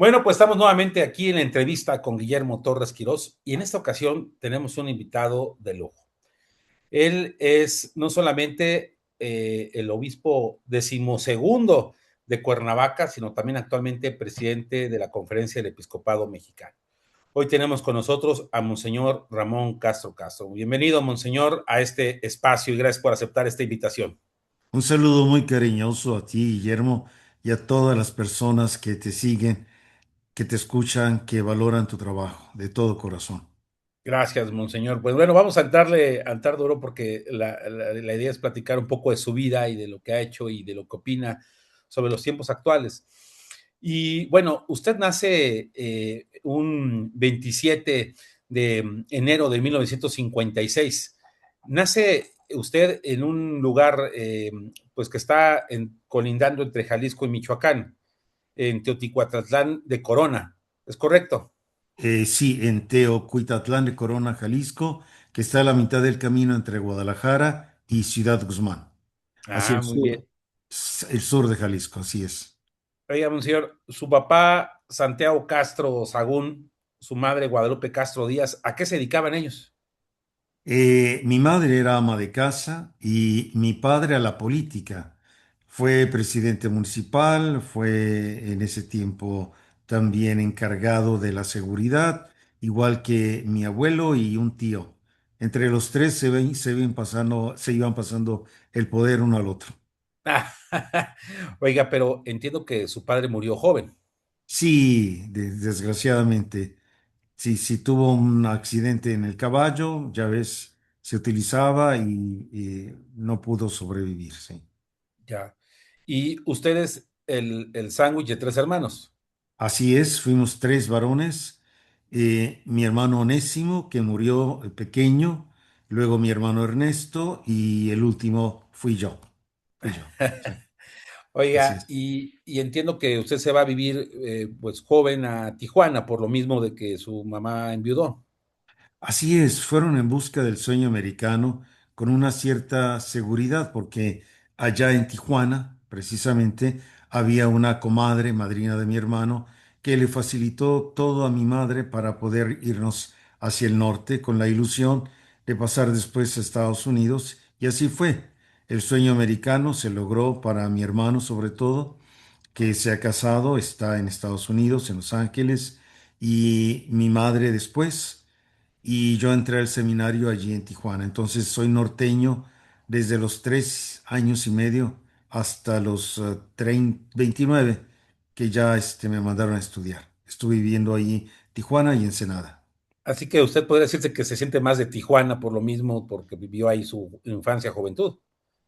Bueno, pues estamos nuevamente aquí en la entrevista con Guillermo Torres Quirós y en esta ocasión tenemos un invitado de lujo. Él es no solamente el obispo decimosegundo de Cuernavaca, sino también actualmente presidente de la Conferencia del Episcopado Mexicano. Hoy tenemos con nosotros a Monseñor Ramón Castro Castro. Bienvenido, Monseñor, a este espacio y gracias por aceptar esta invitación. Un saludo muy cariñoso a ti, Guillermo, y a todas las personas que te siguen, que te escuchan, que valoran tu trabajo de todo corazón. Gracias, monseñor. Pues bueno, vamos a entrarle a entrar duro porque la idea es platicar un poco de su vida y de lo que ha hecho y de lo que opina sobre los tiempos actuales. Y bueno, usted nace un 27 de enero de 1956. Nace usted en un lugar pues que está colindando entre Jalisco y Michoacán, en Teotihuacatlán de Corona. ¿Es correcto? Sí, en Teocuitatlán de Corona, Jalisco, que está a la mitad del camino entre Guadalajara y Ciudad Guzmán, hacia Ah, muy bien. el sur de Jalisco, así es. Oiga, monseñor, su papá Santiago Castro Sagún, su madre Guadalupe Castro Díaz, ¿a qué se dedicaban ellos? Mi madre era ama de casa y mi padre a la política. Fue presidente municipal, fue en ese tiempo también encargado de la seguridad, igual que mi abuelo y un tío. Entre los tres se iban pasando el poder uno al otro. Oiga, pero entiendo que su padre murió joven. Sí, desgraciadamente, sí, sí tuvo un accidente en el caballo, ya ves, se utilizaba y no pudo sobrevivir, sí. Ya. Y ustedes, el sándwich de tres hermanos. Así es, fuimos tres varones, mi hermano Onésimo, que murió pequeño, luego mi hermano Ernesto y el último fui yo, sí, así Oiga, es. y entiendo que usted se va a vivir pues joven a Tijuana, por lo mismo de que su mamá enviudó. Así es, fueron en busca del sueño americano con una cierta seguridad, porque allá en Tijuana, precisamente, había una comadre, madrina de mi hermano, que le facilitó todo a mi madre para poder irnos hacia el norte con la ilusión de pasar después a Estados Unidos. Y así fue. El sueño americano se logró para mi hermano sobre todo, que se ha casado, está en Estados Unidos, en Los Ángeles, y mi madre después y yo entré al seminario allí en Tijuana. Entonces soy norteño desde los 3 años y medio hasta los 29, que ya me mandaron a estudiar. Estuve viviendo allí Tijuana y Ensenada. Así que usted podría decirse que se siente más de Tijuana por lo mismo, porque vivió ahí su infancia, juventud.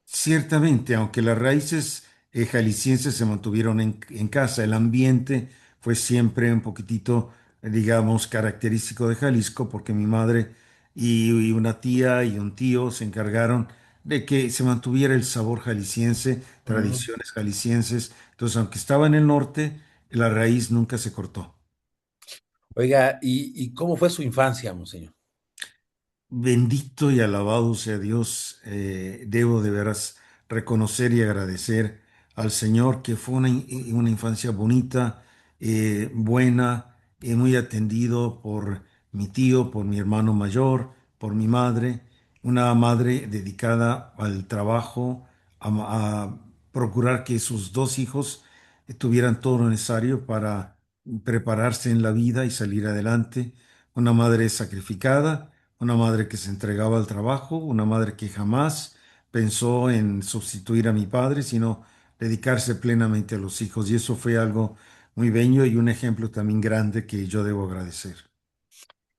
Ciertamente, aunque las raíces jaliscienses se mantuvieron en casa, el ambiente fue siempre un poquitito, digamos, característico de Jalisco, porque mi madre y una tía y un tío se encargaron de que se mantuviera el sabor jalisciense, Mm. tradiciones jaliscienses. Entonces, aunque estaba en el norte, la raíz nunca se cortó. Oiga, ¿y cómo fue su infancia, monseñor? Bendito y alabado sea Dios. Debo de veras reconocer y agradecer al Señor que fue una infancia bonita, buena, muy atendido por mi tío, por mi hermano mayor, por mi madre, una madre dedicada al trabajo, a procurar que sus dos hijos tuvieran todo lo necesario para prepararse en la vida y salir adelante. Una madre sacrificada, una madre que se entregaba al trabajo, una madre que jamás pensó en sustituir a mi padre, sino dedicarse plenamente a los hijos. Y eso fue algo muy bello y un ejemplo también grande que yo debo agradecer.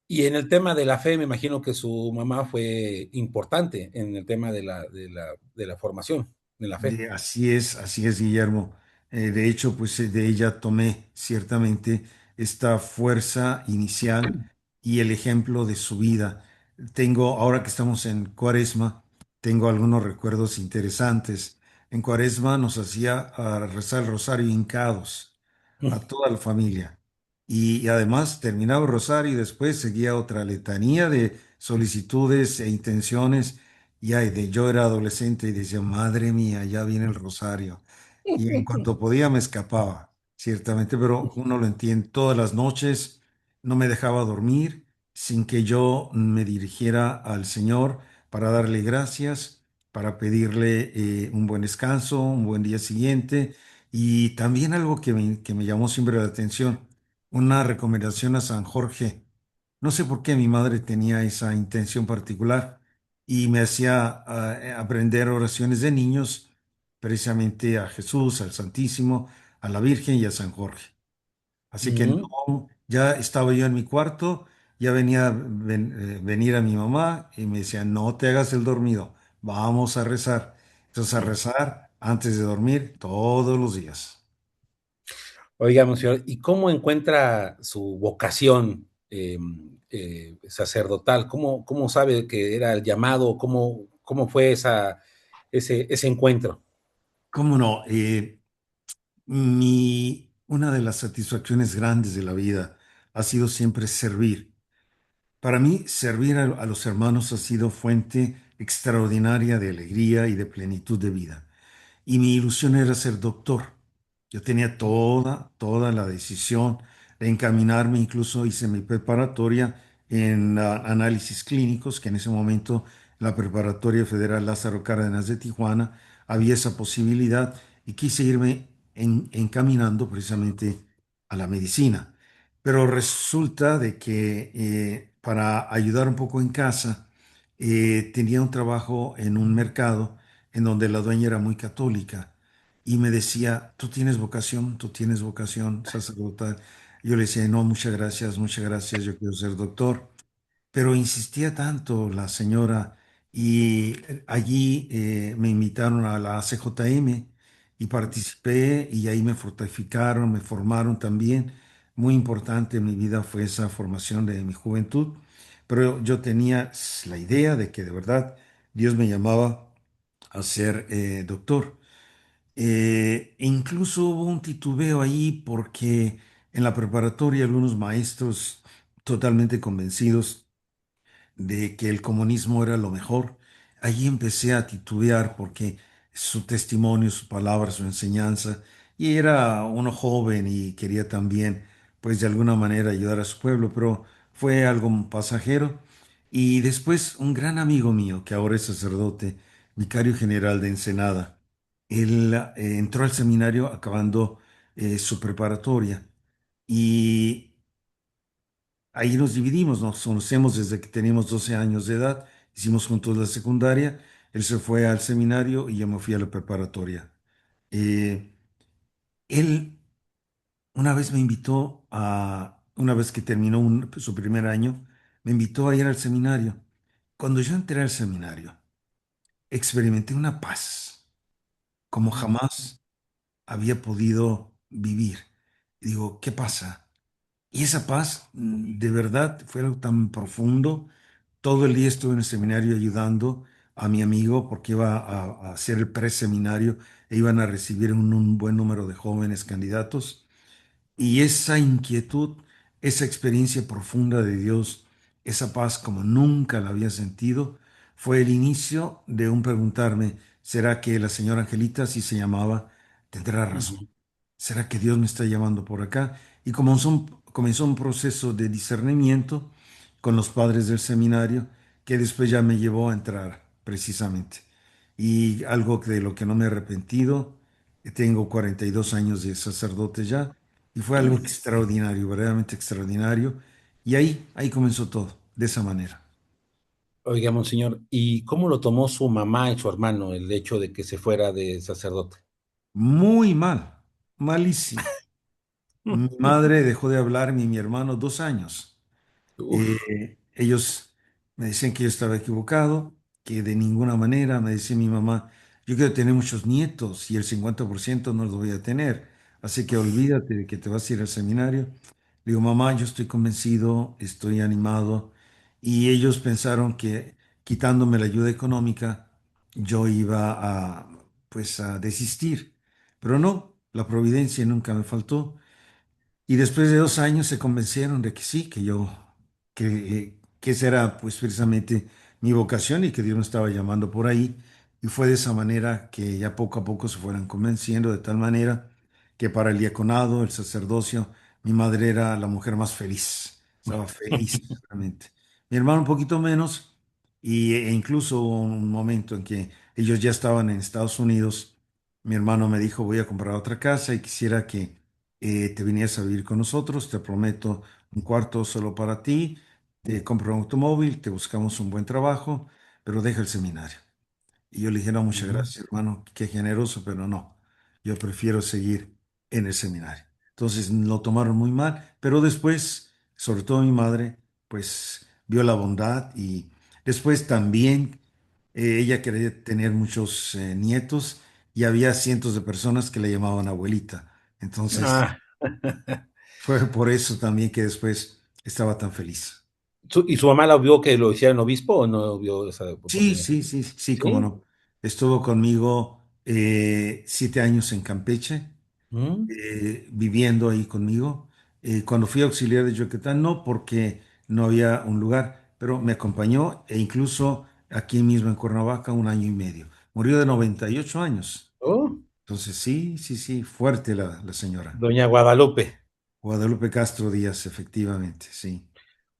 Y en el tema de la fe, me imagino que su mamá fue importante en el tema de la formación de la fe. Así es, Guillermo. De hecho, pues de ella tomé ciertamente esta fuerza inicial y el ejemplo de su vida. Tengo, ahora que estamos en Cuaresma, tengo algunos recuerdos interesantes. En Cuaresma nos hacía rezar el rosario hincados a toda la familia. Y además terminaba el rosario y después seguía otra letanía de solicitudes e intenciones. Y ay, yo era adolescente y decía, madre mía, ya viene el rosario. Y en cuanto podía me escapaba. ciertamente, pero uno lo entiende. Todas las noches no me dejaba dormir sin que yo me dirigiera al Señor para darle gracias, para pedirle un buen descanso, un buen día siguiente. Y también algo que me llamó siempre la atención, una recomendación a San Jorge. No sé por qué mi madre tenía esa intención particular y me hacía aprender oraciones de niños, precisamente a Jesús, al Santísimo, a la Virgen y a San Jorge. Así que Ujú. no, ya estaba yo en mi cuarto, ya venía venir a mi mamá y me decía, no te hagas el dormido, vamos a rezar. Entonces a rezar antes de dormir todos los días. Oiga, monseñor, ¿y cómo encuentra su vocación sacerdotal? ¿Cómo sabe que era el llamado? ¿Cómo fue ese encuentro? ¿Cómo no? Una de las satisfacciones grandes de la vida ha sido siempre servir. Para mí, servir a los hermanos ha sido fuente extraordinaria de alegría y de plenitud de vida. Y mi ilusión era ser doctor. Yo tenía toda la decisión de encaminarme, incluso hice mi preparatoria en análisis clínicos, que en ese momento la Preparatoria Federal Lázaro Cárdenas de Tijuana había esa posibilidad y quise irme encaminando precisamente a la medicina. Pero resulta de que para ayudar un poco en casa, tenía un trabajo en un mercado en donde la dueña era muy católica y me decía, tú tienes vocación sacerdotal. Yo le decía, no, muchas gracias, yo quiero ser doctor. Pero insistía tanto la señora y allí me invitaron a la CJM y participé y ahí me fortificaron, me formaron también. Muy importante en mi vida fue esa formación de mi juventud, pero yo tenía la idea de que de verdad Dios me llamaba a ser doctor. Incluso hubo un titubeo ahí porque en la preparatoria algunos maestros totalmente convencidos de que el comunismo era lo mejor, allí empecé a titubear porque su testimonio, su palabra, su enseñanza, y era uno joven y quería también, pues de alguna manera ayudar a su pueblo, pero fue algo pasajero. Y después un gran amigo mío, que ahora es sacerdote, vicario general de Ensenada, él entró al seminario acabando su preparatoria y ahí nos dividimos, nos conocemos desde que teníamos 12 años de edad, hicimos juntos la secundaria, él se fue al seminario y yo me fui a la preparatoria. Eh, Él una vez me invitó una vez que terminó su primer año, me invitó a ir al seminario. Cuando yo entré al seminario, experimenté una paz como jamás había podido vivir. Y digo, ¿qué pasa? Y esa paz, de verdad, fue algo tan profundo. Todo el día estuve en el seminario ayudando a mi amigo porque iba a hacer el preseminario e iban a recibir un buen número de jóvenes candidatos. Y esa inquietud, esa experiencia profunda de Dios, esa paz como nunca la había sentido, fue el inicio de un preguntarme, ¿será que la señora Angelita, así se llamaba, tendrá razón? Ujú. ¿Será que Dios me está llamando por acá? Y comenzó un proceso de discernimiento con los padres del seminario que después ya me llevó a entrar precisamente. Y algo de lo que no me he arrepentido, tengo 42 años de sacerdote ya, y fue algo extraordinario, verdaderamente extraordinario. Y ahí comenzó todo, de esa manera. Oiga, monseñor, ¿y cómo lo tomó su mamá y su hermano el hecho de que se fuera de sacerdote? Muy mal, malísimo. Mi madre dejó de hablarme y mi hermano 2 años. Uf. Ellos me decían que yo estaba equivocado, que de ninguna manera, me decía mi mamá, yo quiero tener muchos nietos y el 50% no los voy a tener, así que olvídate de que te vas a ir al seminario. Le digo, mamá, yo estoy convencido, estoy animado, y ellos pensaron que quitándome la ayuda económica, yo iba pues, a desistir, pero no, la providencia nunca me faltó. Y después de 2 años se convencieron de que sí, que esa era pues precisamente mi vocación y que Dios me estaba llamando por ahí. Y fue de esa manera que ya poco a poco se fueran convenciendo, de tal manera que para el diaconado, el sacerdocio, mi madre era la mujer más feliz. Estaba feliz, realmente. Mi hermano un poquito menos, e incluso hubo un momento en que ellos ya estaban en Estados Unidos. Mi hermano me dijo, voy a comprar otra casa y quisiera que te vinieras a vivir con nosotros. Te prometo un cuarto solo para ti. Te compro un automóvil, te buscamos un buen trabajo, pero deja el seminario. Y yo le dije, no, muchas Ujú. gracias, hermano, qué generoso, pero no, yo prefiero seguir en el seminario. Entonces lo tomaron muy mal, pero después, sobre todo mi madre, pues vio la bondad y después también ella quería tener muchos nietos y había cientos de personas que le llamaban abuelita. Entonces Ah, fue por eso también que después estaba tan feliz. ¿y su mamá la vio que lo hicieran obispo o no vio esa Sí, oportunidad? sí, sí, sí, cómo Sí. no. Estuvo conmigo 7 años en Campeche, Mm. viviendo ahí conmigo. Cuando fui auxiliar de Yucatán, no porque no había un lugar, pero me acompañó e incluso aquí mismo en Cuernavaca 1 año y medio. Murió de 98 años. Oh, Entonces, sí, sí, sí, fuerte la señora. doña Guadalupe. Guadalupe Castro Díaz, efectivamente, sí.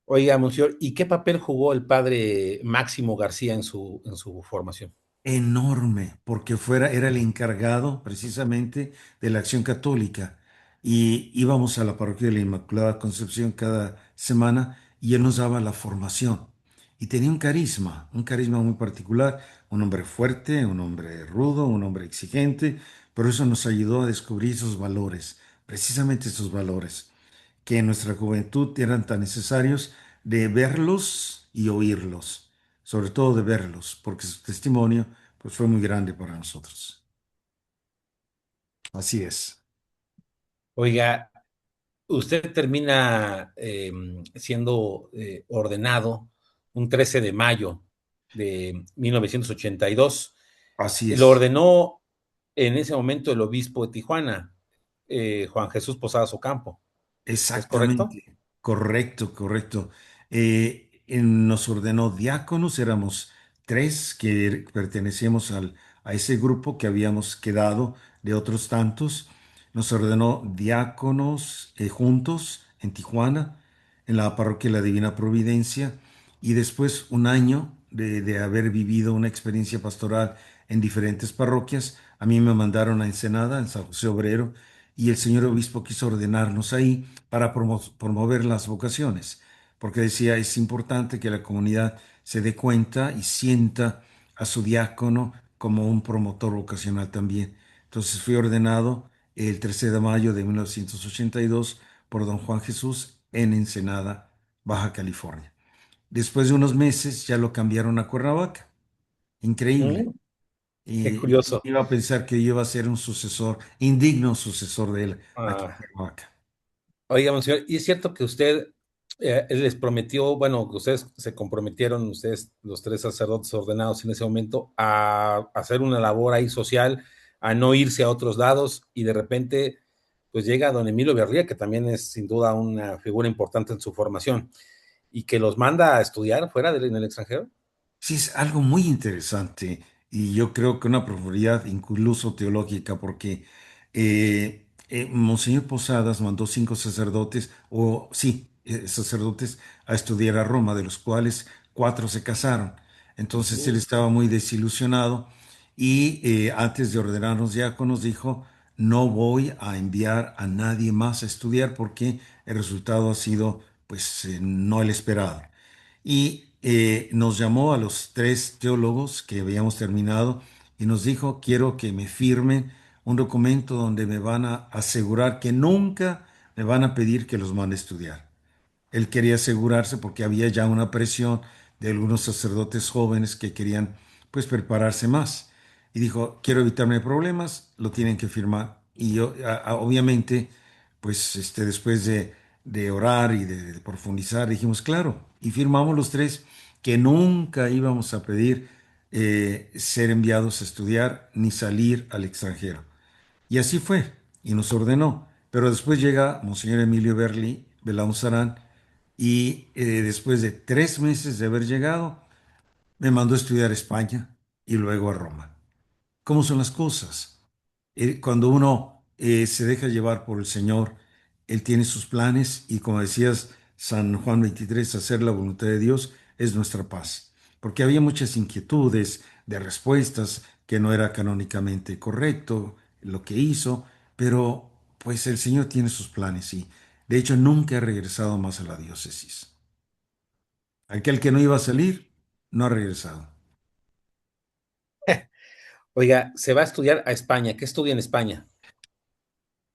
Oiga, Monseñor, ¿y qué papel jugó el padre Máximo García en su formación? Enorme, porque era el encargado precisamente de la acción católica. Y íbamos a la parroquia de la Inmaculada Concepción cada semana y él nos daba la formación. Y tenía un carisma muy particular, un hombre fuerte, un hombre rudo, un hombre exigente, pero eso nos ayudó a descubrir esos valores, precisamente esos valores que en nuestra juventud eran tan necesarios de verlos y oírlos, sobre todo de verlos, porque su testimonio pues, fue muy grande para nosotros. Así es. Oiga, usted termina siendo ordenado un 13 de mayo de 1982. Así Lo es. ordenó en ese momento el obispo de Tijuana, Juan Jesús Posadas Ocampo. ¿Es correcto? Exactamente, correcto, correcto. Nos ordenó diáconos, éramos tres que pertenecíamos a ese grupo que habíamos quedado de otros tantos. Nos ordenó diáconos juntos en Tijuana, en la parroquia de la Divina Providencia, y después 1 año de haber vivido una experiencia pastoral en diferentes parroquias, a mí me mandaron a Ensenada, en San José Obrero, y el señor obispo quiso ordenarnos ahí para promover las vocaciones, porque decía, es importante que la comunidad se dé cuenta y sienta a su diácono como un promotor vocacional también. Entonces fui ordenado el 13 de mayo de 1982 por don Juan Jesús en Ensenada, Baja California. Después de unos meses ya lo cambiaron a Cuernavaca. Increíble. Mm, qué Y curioso. iba a pensar que yo iba a ser un sucesor, indigno sucesor de él aquí en Ah, Cuernavaca. oiga, Monseñor, ¿y es cierto que usted les prometió, bueno, que ustedes se comprometieron, ustedes, los tres sacerdotes ordenados en ese momento, a hacer una labor ahí social, a no irse a otros lados y de repente, pues llega don Emilio Berría, que también es sin duda una figura importante en su formación, y que los manda a estudiar fuera en el extranjero? Sí, es algo muy interesante y yo creo que una profundidad incluso teológica, porque Monseñor Posadas mandó 5 sacerdotes, o sí, sacerdotes a estudiar a Roma, de los cuales 4 se casaron. Entonces él Ujú. estaba muy desilusionado y antes de ordenarnos diáconos dijo, no voy a enviar a nadie más a estudiar porque el resultado ha sido pues no el esperado y nos llamó a los 3 teólogos que habíamos terminado y nos dijo, quiero que me firmen un documento donde me van a asegurar que nunca me van a pedir que los mande a estudiar. Él quería asegurarse porque había ya una presión de algunos sacerdotes jóvenes que querían pues prepararse más. Y dijo, quiero evitarme problemas, lo tienen que firmar. Y yo, obviamente, pues después de orar y de profundizar, dijimos, claro, y firmamos los tres que nunca íbamos a pedir ser enviados a estudiar ni salir al extranjero. Y así fue, y nos ordenó. Pero después llega Monseñor Emilio Belaunzarán, y después de 3 meses de haber llegado, me mandó a estudiar a España y luego a Roma. ¿Cómo son las cosas? Cuando uno se deja llevar por el Señor. Él tiene sus planes y como decías, San Juan 23, hacer la voluntad de Dios es nuestra paz. Porque había muchas inquietudes de respuestas que no era canónicamente correcto lo que hizo, pero pues el Señor tiene sus planes y de hecho nunca ha regresado más a la diócesis. Aquel que no iba a salir, no ha regresado. Oiga, se va a estudiar a España. ¿Qué estudia en España?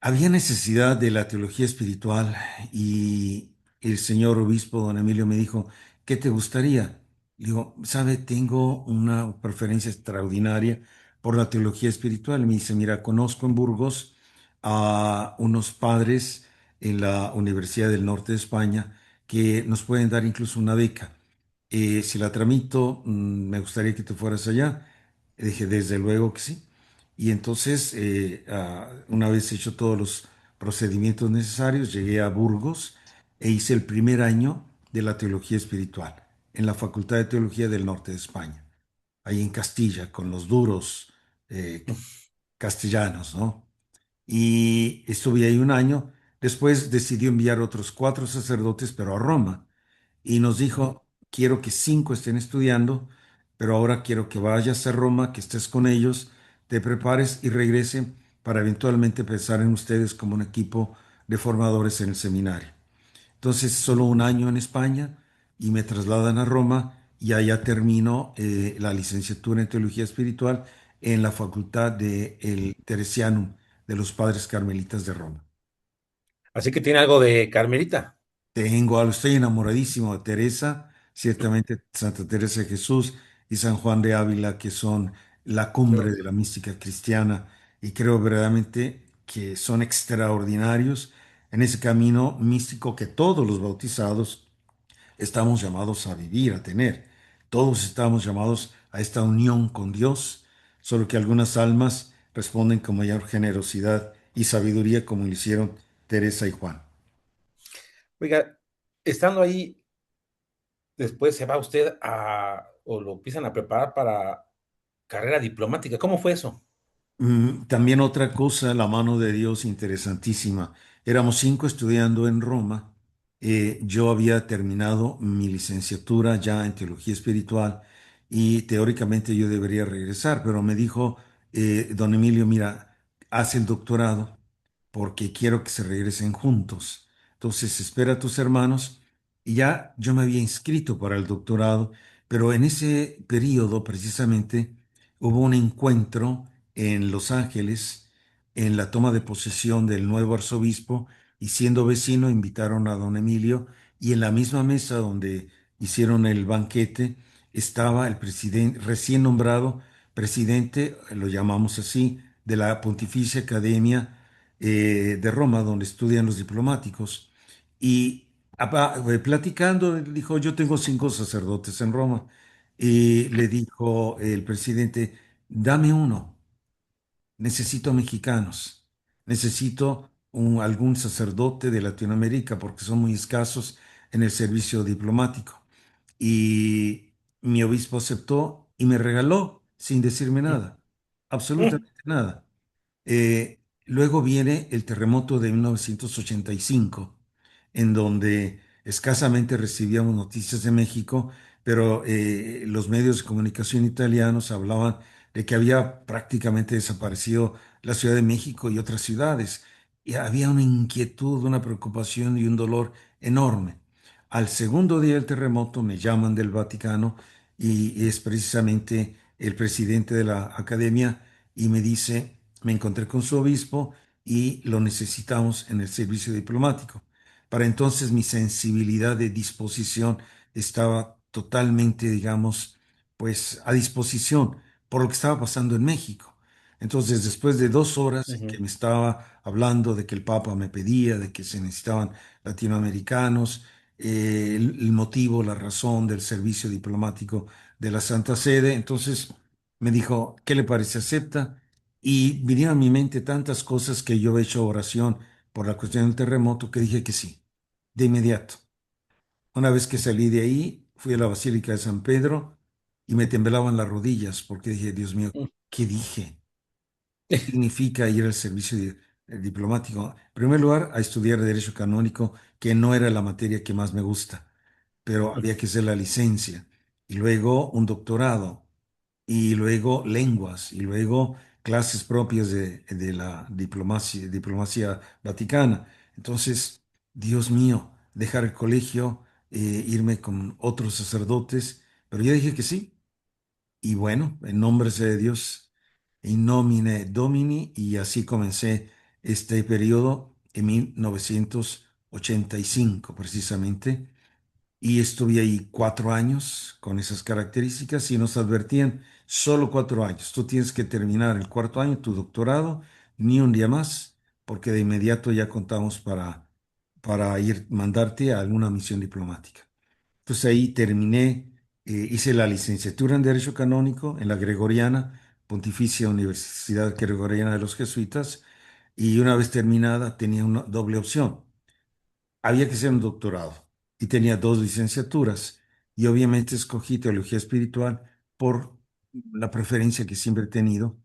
Había necesidad de la teología espiritual y el señor obispo don Emilio me dijo, ¿qué te gustaría? Le digo, sabe, tengo una preferencia extraordinaria por la teología espiritual. Me dice, mira, conozco en Burgos a unos padres en la Universidad del Norte de España que nos pueden dar incluso una beca. Si la tramito, me gustaría que te fueras allá. Le dije, desde luego que sí. Y entonces, una vez hecho todos los procedimientos necesarios, llegué a Burgos e hice el primer año de la teología espiritual en la Facultad de Teología del Norte de España, ahí en Castilla, con los duros castellanos, ¿no? Y estuve ahí un año. Después decidió enviar otros 4 sacerdotes, pero a Roma y nos dijo, quiero que 5 estén estudiando, pero ahora quiero que vayas a Roma, que estés con ellos, te prepares y regrese para eventualmente pensar en ustedes como un equipo de formadores en el seminario. Entonces, solo un año en España y me trasladan a Roma y allá termino la licenciatura en Teología Espiritual en la Facultad de el Teresianum de los Padres Carmelitas de Roma. Así que tiene algo de Carmelita. Tengo algo, estoy enamoradísimo de Teresa, ciertamente Santa Teresa de Jesús y San Juan de Ávila, que son la cumbre de la mística cristiana, y creo verdaderamente que son extraordinarios en ese camino místico que todos los bautizados estamos llamados a vivir, a tener. Todos estamos llamados a esta unión con Dios, solo que algunas almas responden con mayor generosidad y sabiduría como lo hicieron Teresa y Juan. Oiga, estando ahí, después se va usted o lo empiezan a preparar para carrera diplomática. ¿Cómo fue eso? También otra cosa, la mano de Dios interesantísima. Éramos 5 estudiando en Roma. Yo había terminado mi licenciatura ya en teología espiritual y teóricamente yo debería regresar, pero me dijo don Emilio, mira, haz el doctorado porque quiero que se regresen juntos. Entonces, espera a tus hermanos y ya yo me había inscrito para el doctorado, pero en ese periodo precisamente hubo un encuentro en Los Ángeles, en la toma de posesión del nuevo arzobispo, y siendo vecino invitaron a don Emilio, y en la misma mesa donde hicieron el banquete estaba el presidente, recién nombrado presidente, lo llamamos así, de la Pontificia Academia de Roma, donde estudian los diplomáticos. Y platicando, dijo, yo tengo 5 sacerdotes en Roma. Y le dijo el presidente, dame uno, necesito mexicanos, necesito algún sacerdote de Latinoamérica porque son muy escasos en el servicio diplomático. Y mi obispo aceptó y me regaló sin decirme Mm, nada, mm, absolutamente nada. Luego viene el terremoto de 1985, en donde escasamente recibíamos noticias de México, pero los medios de comunicación italianos hablaban de que había prácticamente desaparecido la Ciudad de México y otras ciudades. Y había una inquietud, una preocupación y un dolor enorme. Al segundo día del terremoto me llaman del Vaticano y es precisamente el presidente de la academia y me dice, me encontré con su obispo y lo necesitamos en el servicio diplomático. Para entonces mi sensibilidad de disposición estaba totalmente, digamos, pues a disposición por lo que estaba pasando en México. Entonces, después de 2 horas en que ujú. me estaba hablando de que el Papa me pedía, de que se necesitaban latinoamericanos, el motivo, la razón del servicio diplomático de la Santa Sede, entonces me dijo, ¿qué le parece? ¿Acepta? Y vinieron a mi mente tantas cosas que yo he hecho oración por la cuestión del terremoto que dije que sí, de inmediato. Una vez que salí de ahí, fui a la Basílica de San Pedro y me temblaban las rodillas porque dije, Dios mío, Mm. ¿qué dije? ¿Qué significa ir al servicio diplomático. En primer lugar, a estudiar Derecho Canónico, que no era la materia que más me gusta, pero Ujú. había que hacer la licencia. Y luego un doctorado, y luego lenguas, y luego clases propias de la diplomacia vaticana. Entonces, Dios mío, dejar el colegio, irme con otros sacerdotes, pero yo dije que sí. Y bueno, en nombre sea de Dios, in nomine Domini, y así comencé este periodo en 1985 precisamente, y estuve ahí 4 años con esas características y nos advertían, solo 4 años, tú tienes que terminar el cuarto año, tu doctorado, ni un día más, porque de inmediato ya contamos para ir, mandarte a alguna misión diplomática. Entonces ahí terminé, hice la licenciatura en Derecho Canónico en la Gregoriana, Pontificia Universidad Gregoriana de los Jesuitas, y una vez terminada tenía una doble opción. Había que hacer un doctorado y tenía dos licenciaturas, y obviamente escogí teología espiritual por la preferencia que siempre he tenido,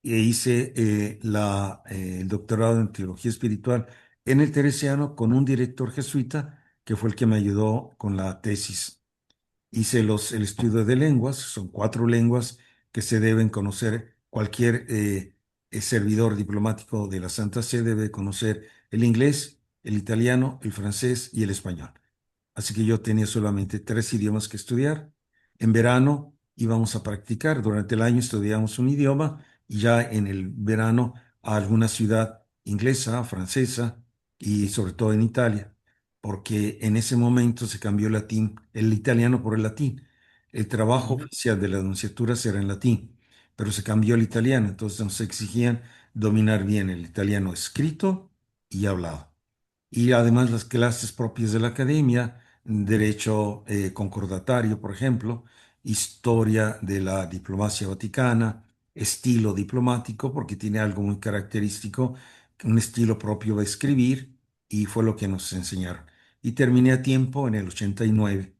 e hice el doctorado en teología espiritual en el Teresiano con un director jesuita que fue el que me ayudó con la tesis. Hice el estudio de lenguas, son 4 lenguas que se deben conocer. Cualquier servidor diplomático de la Santa Sede debe conocer el inglés, el italiano, el francés y el español. Así que yo tenía solamente 3 idiomas que estudiar. En verano íbamos a practicar, durante el año estudiamos un idioma y ya en el verano a alguna ciudad inglesa, francesa y sobre todo en Italia, porque en ese momento se cambió el italiano por el latín. El trabajo Ujú. oficial de las nunciaturas era en latín, pero se cambió al italiano, entonces nos exigían dominar bien el italiano escrito y hablado. Y además las clases propias de la academia, derecho concordatario, por ejemplo, historia de la diplomacia vaticana, estilo diplomático, porque tiene algo muy característico, un estilo propio de escribir, y fue lo que nos enseñaron. Y terminé a tiempo en el 89.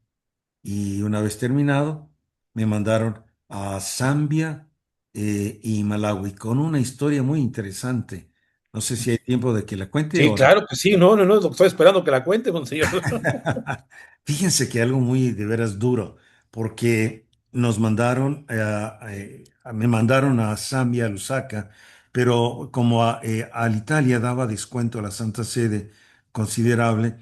Y una vez terminado, me mandaron a Zambia y Malawi con una historia muy interesante. No sé si hay tiempo de que la cuente Sí, o no. claro que sí, no, no, no, estoy esperando que la cuente, monseñor. Fíjense que algo muy de veras duro, porque nos mandaron, me mandaron a Zambia, a Lusaka, pero como al Italia daba descuento a la Santa Sede considerable,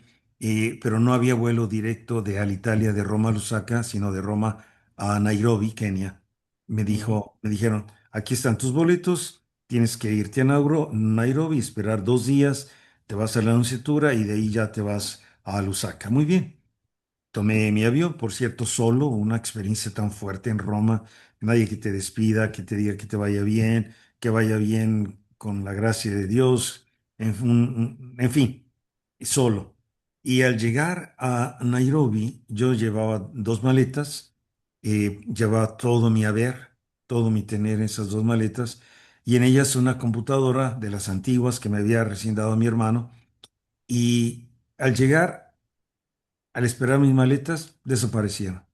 pero no había vuelo directo de Alitalia de Roma a Lusaka, sino de Roma a Nairobi, Kenia. Ujú. Me dijeron, aquí están tus boletos, tienes que irte a Nairobi, esperar 2 días, te vas a la Anunciatura y de ahí ya te vas a Lusaka. Muy bien. Tomé mi avión, por cierto, solo, una experiencia tan fuerte en Roma, nadie que te despida, que te diga que vaya bien con la gracia de Dios, en fin, solo. Y al llegar a Nairobi, yo llevaba 2 maletas, llevaba todo mi haber, todo mi tener en esas 2 maletas, y en ellas una computadora de las antiguas que me había recién dado mi hermano, y al llegar al esperar mis maletas, desaparecieron.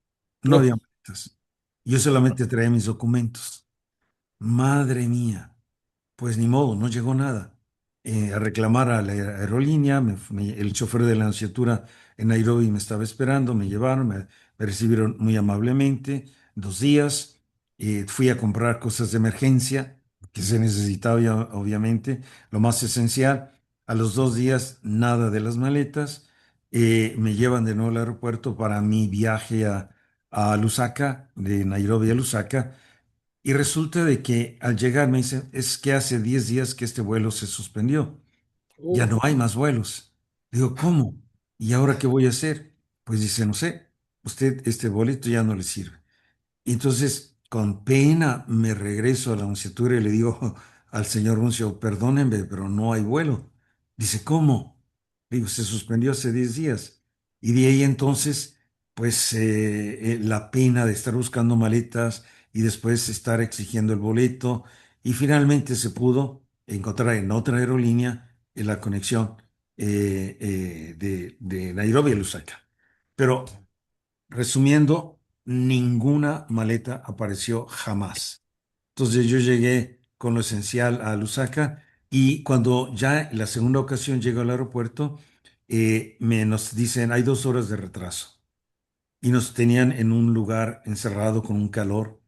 No había No. maletas. Yo solamente traía mis documentos. Madre mía, pues ni modo, no llegó nada. A reclamar a la aerolínea, el chofer de la anunciatura en Nairobi me estaba esperando, me llevaron, me recibieron muy amablemente, 2 días. Fui a comprar cosas de emergencia que se necesitaba obviamente, lo más esencial. A los 2 días, nada de las maletas. Me llevan de nuevo al aeropuerto para mi viaje a Lusaka, de Nairobi a Lusaka, y resulta de que al llegar me dicen, es que hace 10 días que este vuelo se suspendió, ya no hay más vuelos. Digo, ¿cómo? ¿Y ahora qué voy a hacer? Pues dice, no sé, usted este boleto ya no le sirve. Y entonces, con pena, me regreso a la nunciatura y le digo al señor nuncio, perdónenme, pero no hay vuelo. Dice, ¿cómo? Digo, se suspendió hace 10 días. Y de ahí entonces, pues la pena de estar buscando maletas y después estar exigiendo el boleto. Y finalmente se pudo encontrar en otra aerolínea la conexión de Nairobi a Lusaka. Pero resumiendo, ninguna maleta apareció jamás. Entonces yo llegué con lo esencial a Lusaka Y cuando ya la segunda ocasión llego al aeropuerto, nos dicen, hay 2 horas de retraso. Y nos tenían en un lugar encerrado con un calor.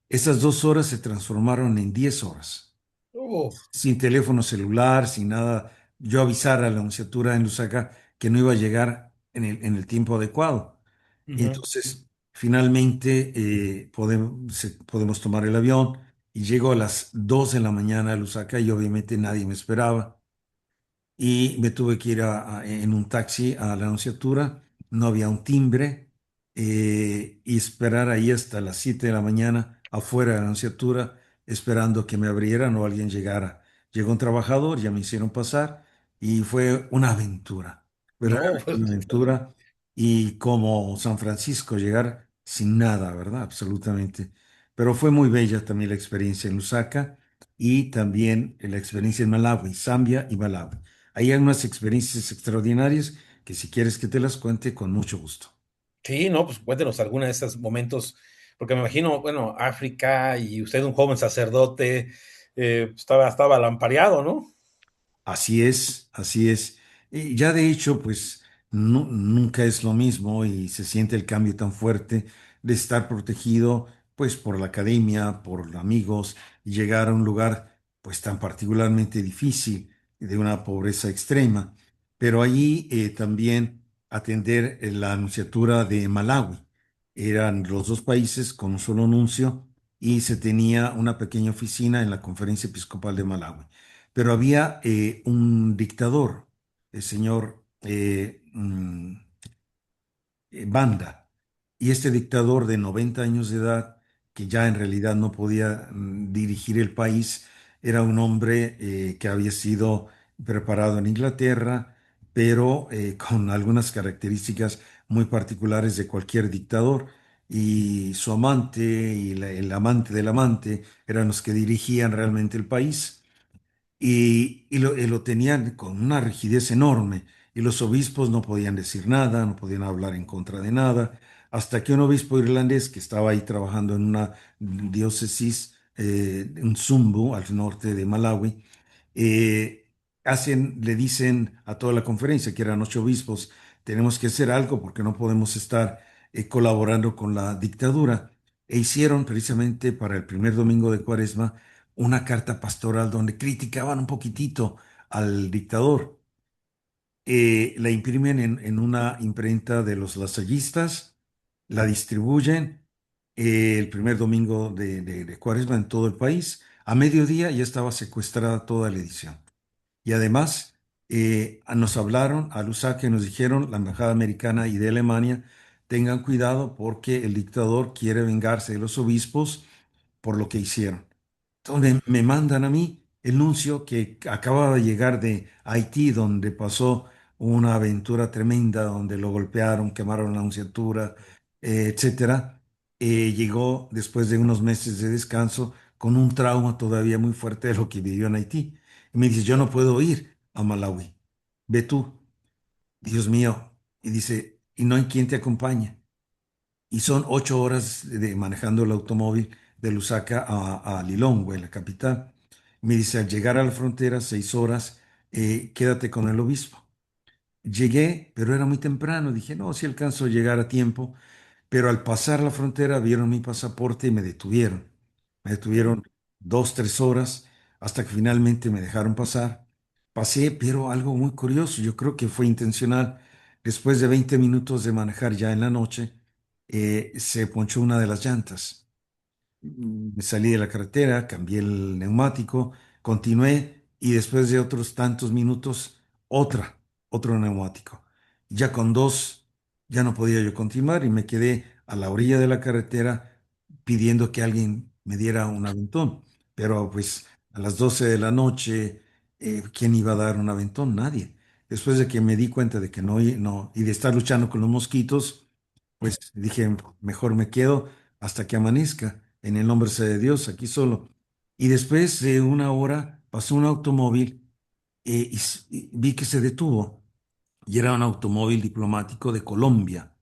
Esas 2 horas se transformaron en 10 horas, Uf, sin teléfono celular, sin nada. Yo avisar a la nunciatura en Lusaka que no iba a llegar en el tiempo adecuado. ujú. Entonces, finalmente podemos tomar el avión y llego a las 2 de la mañana a Lusaka y obviamente nadie me esperaba y me tuve que ir en un taxi a la Anunciatura, no había un timbre y esperar ahí hasta las 7 de la mañana afuera de la Anunciatura esperando que me abrieran o alguien llegara. Llegó un trabajador, ya me hicieron pasar y fue una aventura, No, verdaderamente pues, una aventura y como San Francisco llegar sin nada, ¿verdad? Absolutamente. Pero fue muy bella también la experiencia en Lusaka y también la experiencia en Malawi, Zambia y Malawi. Ahí hay unas experiencias extraordinarias que si quieres que te las cuente, con mucho gusto. sí, no, pues cuéntenos alguna de esos momentos, porque me imagino, bueno, África y usted un joven sacerdote, estaba lampareado, ¿no? Así es, así es. Y ya de hecho, pues nunca es lo mismo y se siente el cambio tan fuerte de estar protegido, pues por la academia, por amigos, y llegar a un lugar, pues tan particularmente difícil, de una pobreza extrema. Pero allí también atender la nunciatura de Malawi. Eran los dos países con un solo nuncio y se tenía una pequeña oficina en la Conferencia Episcopal de Malawi, pero había un dictador, el señor Banda, y este dictador de 90 años de edad, que ya en realidad no podía dirigir el país, era un hombre que había sido preparado en Inglaterra, pero con algunas características muy particulares de cualquier dictador. Y su amante y el amante del amante eran los que dirigían realmente el país y lo tenían con una rigidez enorme y los obispos no podían decir nada, no podían hablar en contra de nada, hasta que un obispo irlandés que estaba ahí trabajando en una diócesis, en Sumbu, al norte de Malawi, eh, le dicen a toda la conferencia, que eran 8 obispos, tenemos que hacer algo porque no podemos estar colaborando con la dictadura. E hicieron precisamente para el primer domingo de Cuaresma una carta pastoral donde criticaban un poquitito al dictador. La imprimen en una imprenta de los lasallistas, la distribuyen el primer domingo de Cuaresma en todo el país. A mediodía ya estaba secuestrada toda la edición. Y además nos hablaron a Lusaka y nos dijeron, la embajada americana y de Alemania, tengan cuidado porque el dictador quiere vengarse de los obispos por lo que hicieron. Entonces me mandan a mí el nuncio que acababa de llegar de Haití, donde pasó una aventura tremenda, donde lo golpearon, quemaron la nunciatura, etcétera. Llegó después de unos meses de descanso con un trauma todavía muy fuerte de lo que vivió en Haití. Y me dice, yo no puedo ir a Malawi. Ve tú, Dios mío. Y dice, y no hay quien te acompañe. Y son 8 horas de manejando el automóvil de Lusaka a Lilongwe, la capital. Me dice, al llegar a la frontera, 6 horas, quédate con el obispo. Llegué, pero era muy temprano. Dije, no, si alcanzo a llegar a tiempo. Pero al pasar la frontera vieron mi pasaporte y me detuvieron. Me detuvieron 2, 3 horas hasta que finalmente me dejaron pasar. Pasé, pero algo muy curioso, yo creo que fue intencional. Después de 20 minutos de manejar ya en la noche, se ponchó una de las llantas. Me salí de la carretera, cambié el neumático, continué y después de otros tantos minutos, otro neumático. Ya con dos, ya no podía yo continuar y me quedé a la orilla de la carretera pidiendo que alguien me diera un aventón. Pero pues a las 12 de la noche, ¿quién iba a dar un aventón? Nadie. Después de que me di cuenta de que no, y de estar luchando con los mosquitos, pues dije, mejor me quedo hasta que amanezca, en el nombre sea de Dios, aquí solo. Y después de una hora pasó un automóvil y vi que se detuvo y era un automóvil diplomático de Colombia.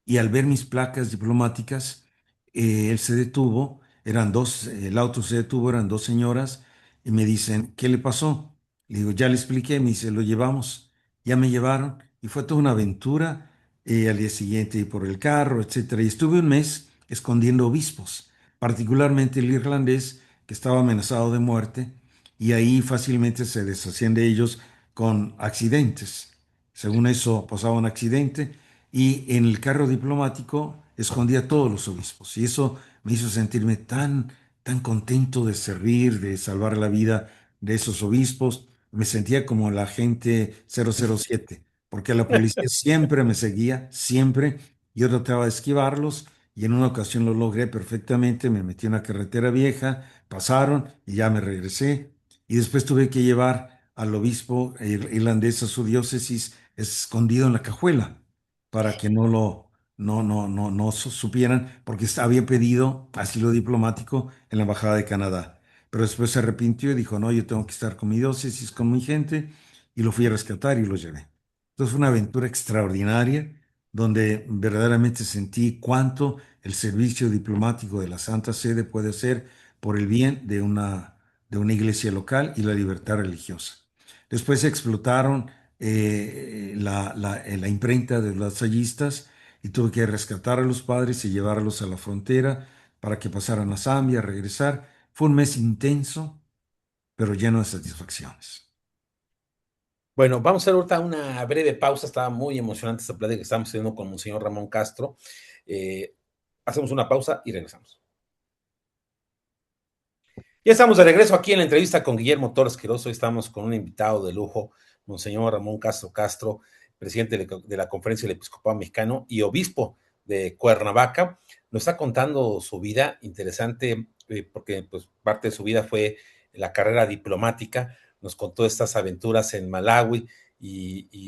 Y al ver mis placas diplomáticas, él se detuvo, eran dos, el auto se detuvo, eran dos señoras y me dicen, ¿qué le pasó? Le digo, ya le expliqué, me dice, lo llevamos, ya me llevaron y fue toda una aventura. Al día siguiente por el carro, etcétera. Y estuve un mes escondiendo obispos, particularmente el irlandés que estaba amenazado de muerte y ahí fácilmente se deshacían de ellos con accidentes. Según eso, pasaba un accidente y en el carro diplomático escondía a todos los obispos y eso me hizo sentirme tan contento de servir, de salvar la vida de esos obispos. Me sentía como el agente 007, porque la policía siempre me seguía, siempre. Yo trataba de esquivarlos y en una ocasión lo logré perfectamente. Me metí en una carretera vieja, pasaron y ya me regresé. Y después tuve que llevar al obispo irlandés a su diócesis escondido en la cajuela para que no supieran, porque había pedido asilo diplomático en la Embajada de Canadá. Pero después se arrepintió y dijo, no, yo tengo que estar con mi diócesis, con mi gente, y lo fui a rescatar y lo llevé. Entonces fue una aventura extraordinaria donde verdaderamente sentí cuánto el servicio diplomático de la Santa Sede puede hacer por el bien de una iglesia local y la libertad religiosa. Después explotaron la imprenta de los ensayistas y tuve que rescatar a los padres y llevarlos a la frontera para que pasaran a Zambia, a regresar. Fue un mes intenso, pero lleno de satisfacciones. Bueno, vamos a hacer ahorita una breve pausa. Estaba muy emocionante esta plática que estamos teniendo con Monseñor Ramón Castro. Eh, Hacemos una pausa y regresamos. Ya estamos de regreso aquí en la entrevista con Guillermo Torres Quirós. Hoy estamos con un invitado de lujo, Monseñor Ramón Castro Castro, presidente de la Conferencia del Episcopado Mexicano y obispo de Cuernavaca. Nos está contando su vida interesante, porque pues, parte de su vida fue la carrera diplomática. Nos contó estas aventuras en Malawi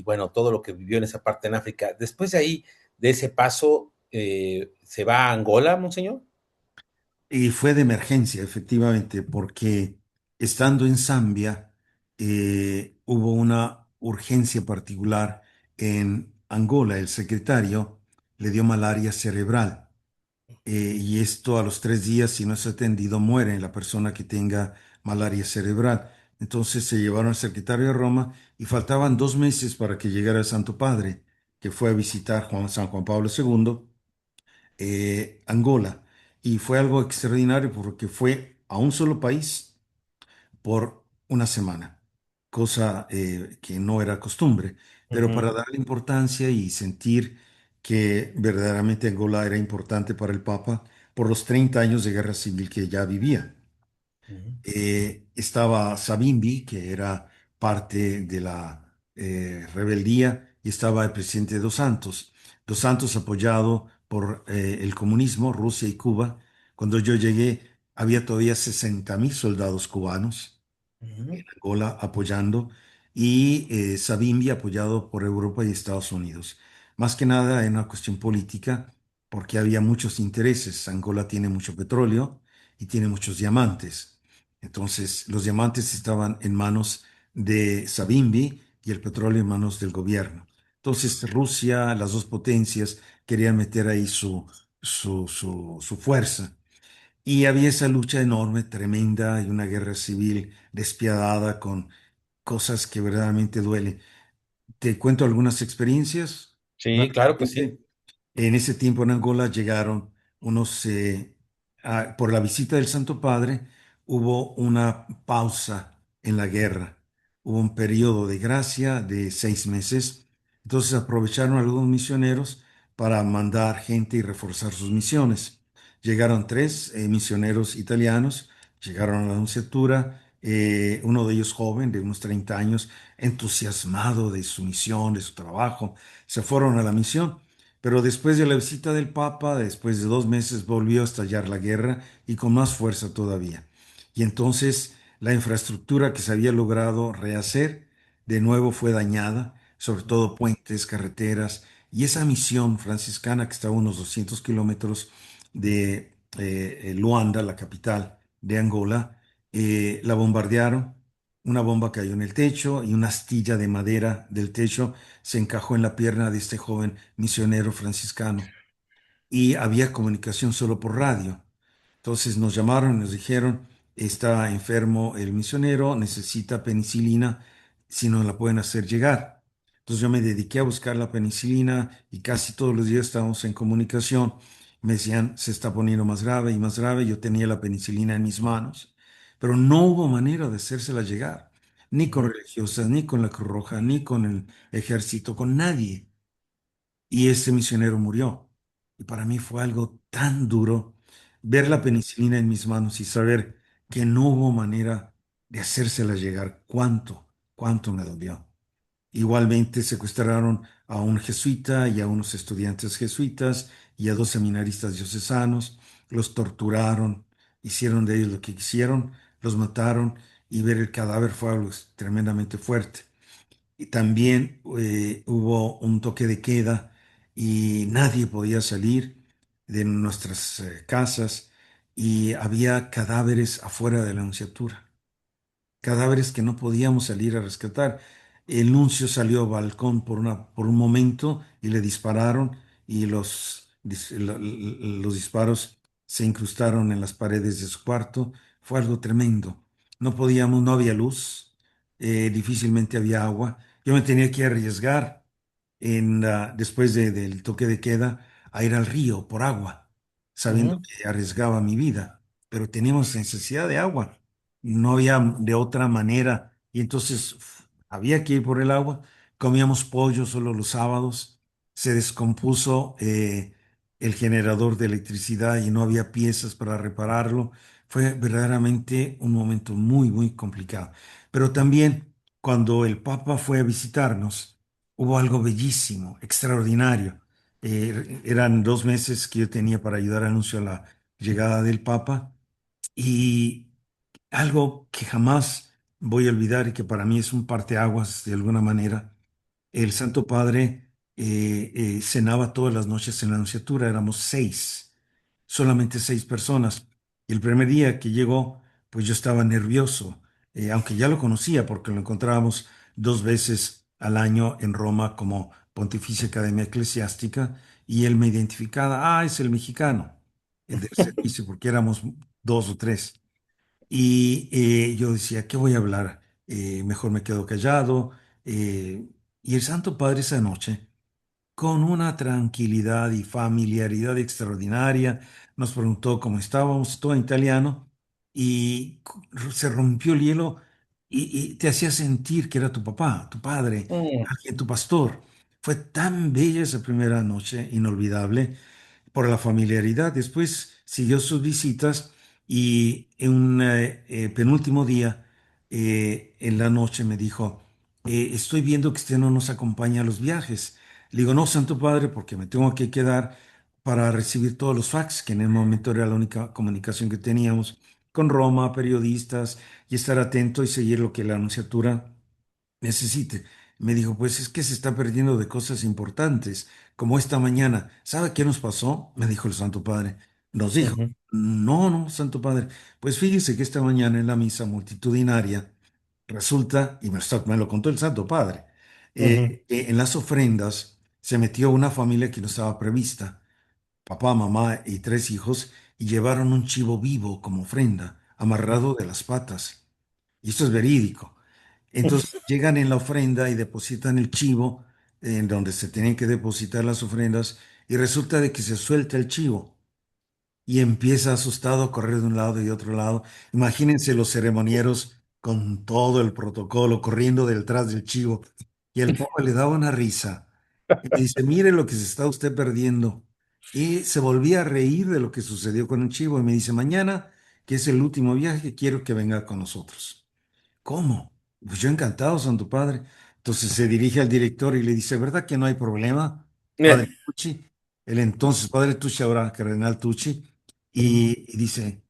bueno, todo lo que vivió en esa parte en África. Después de ahí, de ese paso, ¿se va a Angola, Monseñor? Y fue de emergencia, efectivamente, porque estando en Zambia, hubo una urgencia particular en Angola. El secretario le dio malaria cerebral. Y esto a los 3 días, si no es atendido, muere la persona que tenga malaria cerebral. Entonces se llevaron al secretario a Roma y faltaban 2 meses para que llegara el Santo Padre, que fue a visitar San Juan Pablo II, Angola. Y fue algo extraordinario porque fue a un solo país por una semana, cosa que no era costumbre, Uh pero -huh, para darle importancia y sentir que verdaderamente Angola era importante para el Papa por los 30 años de guerra civil que ya vivía. uh -huh, Estaba Savimbi, que era parte de la rebeldía, y estaba el presidente Dos Santos. Dos Santos apoyado por el comunismo, Rusia y Cuba. Cuando yo llegué, había todavía 60.000 soldados cubanos uh -huh. Angola apoyando y Savimbi apoyado por Europa y Estados Unidos. Más que nada en una cuestión política, porque había muchos intereses. Angola tiene mucho petróleo y tiene muchos diamantes. Entonces, los diamantes estaban en manos de Savimbi y el petróleo en manos del gobierno. Entonces, Rusia, las dos potencias, querían meter ahí su fuerza. Y había esa lucha enorme, tremenda, y una guerra civil despiadada con cosas que verdaderamente duelen. Te cuento algunas experiencias Sí, claro que sí. rápidamente. En ese tiempo en Angola llegaron unos, por la visita del Santo Padre, hubo una pausa en la guerra. Hubo un periodo de gracia de 6 meses. Entonces aprovecharon algunos misioneros para mandar gente y reforzar sus misiones. Llegaron tres misioneros italianos, llegaron a la nunciatura, uno de ellos joven, de unos 30 años, entusiasmado de su misión, de su trabajo, se fueron a la misión. Pero después de la visita del Papa, después de 2 meses, volvió a estallar la guerra y con más fuerza todavía. Y entonces la infraestructura que se había logrado rehacer de nuevo fue dañada, sobre todo puentes, carreteras, y esa misión franciscana que estaba a unos 200 kilómetros de Luanda, la capital de Angola, la bombardearon. Una bomba cayó en el techo y una astilla de madera del techo se encajó en la pierna de este joven misionero franciscano y había comunicación solo por radio. Entonces nos llamaron y nos dijeron, está enfermo el misionero, necesita penicilina si nos la pueden hacer llegar. Entonces yo me dediqué a buscar la penicilina y casi todos los días estábamos en comunicación. Me decían, se está poniendo más grave y más grave. Yo tenía la penicilina en mis manos, pero no hubo manera de hacérsela llegar, ni con Ujú, religiosas, ni con la Cruz Roja, ni con el ejército, con nadie. Y ese misionero murió. Y para mí fue algo tan duro ver la ujú, penicilina en mis manos y saber que no hubo manera de hacérsela llegar. Cuánto me dolió. Igualmente secuestraron a un jesuita y a unos estudiantes jesuitas y a dos seminaristas diocesanos, los torturaron, hicieron de ellos lo que quisieron, los mataron y ver el cadáver fue algo tremendamente fuerte. Y también hubo un toque de queda y nadie podía salir de nuestras casas y había cadáveres afuera de la nunciatura, cadáveres que no podíamos salir a rescatar. El nuncio salió al balcón por un momento y le dispararon y los disparos se incrustaron en las paredes de su cuarto. Fue algo tremendo. No podíamos, no había luz, difícilmente había agua. Yo me tenía que arriesgar después del toque de queda a ir al río por agua, sabiendo ujú, que arriesgaba mi vida, pero teníamos necesidad de agua, no había de otra manera y entonces había que ir por el agua. Comíamos pollo solo los sábados, se descompuso el generador de electricidad y no había piezas para repararlo. Fue verdaderamente un momento muy, muy complicado. Pero también cuando el Papa fue a visitarnos, hubo algo bellísimo, extraordinario. Eran 2 meses que yo tenía para ayudar al anuncio a la llegada del Papa y algo que jamás voy a olvidar y que para mí es un parteaguas de alguna manera. El Santo Padre cenaba todas las noches en la Anunciatura, éramos seis, solamente 6 personas. Y el primer día que llegó, pues yo estaba nervioso, aunque ya lo conocía porque lo encontrábamos 2 veces al año en Roma como Pontificia Academia Eclesiástica, y él me identificaba, es el mexicano, el del servicio, porque éramos dos o tres. Y yo decía, ¿qué voy a hablar? Mejor me quedo callado. eh, y el Santo Padre esa noche, con una tranquilidad y familiaridad extraordinaria, nos preguntó cómo estábamos, todo en italiano, y se rompió el hielo y te hacía sentir que era tu papá, tu padre, mm, alguien, tu pastor. Fue tan bella esa primera noche, inolvidable por la familiaridad. Después siguió sus visitas y en un penúltimo día, en la noche, me dijo, estoy viendo que usted no nos acompaña a los viajes. Le digo, no, Santo Padre, porque me tengo que quedar para recibir todos los fax, que en el momento era la única comunicación que teníamos con Roma, periodistas, y estar atento y seguir lo que la anunciatura necesite. Me dijo, pues es que se está perdiendo de cosas importantes, como esta mañana. ¿Sabe qué nos pasó? Me dijo el Santo Padre. Nos dijo, ujú, no, no, Santo Padre. Pues fíjese que esta mañana en la misa multitudinaria resulta, y me lo contó el Santo Padre, ujú, que en las ofrendas se metió una familia que no estaba prevista, papá, mamá y 3 hijos, y llevaron un chivo vivo como ofrenda, amarrado de las patas. Y esto es verídico. Entonces llegan en la ofrenda y depositan el chivo en donde se tienen que depositar las ofrendas y resulta de que se suelta el chivo y empieza asustado a correr de un lado y de otro lado. Imagínense los ceremonieros con todo el protocolo corriendo detrás del chivo y el Papa le daba una risa y me dice, mire lo que se está usted perdiendo. Y se volvía a reír de lo que sucedió con el chivo y me dice, mañana, que es el último viaje, quiero que venga con nosotros. ¿Cómo? Pues yo encantado, Santo Padre. Entonces se dirige al director y le dice, ¿verdad que no hay problema, Padre Tucci? El entonces Padre Tucci, ahora Cardenal Tucci, y dice,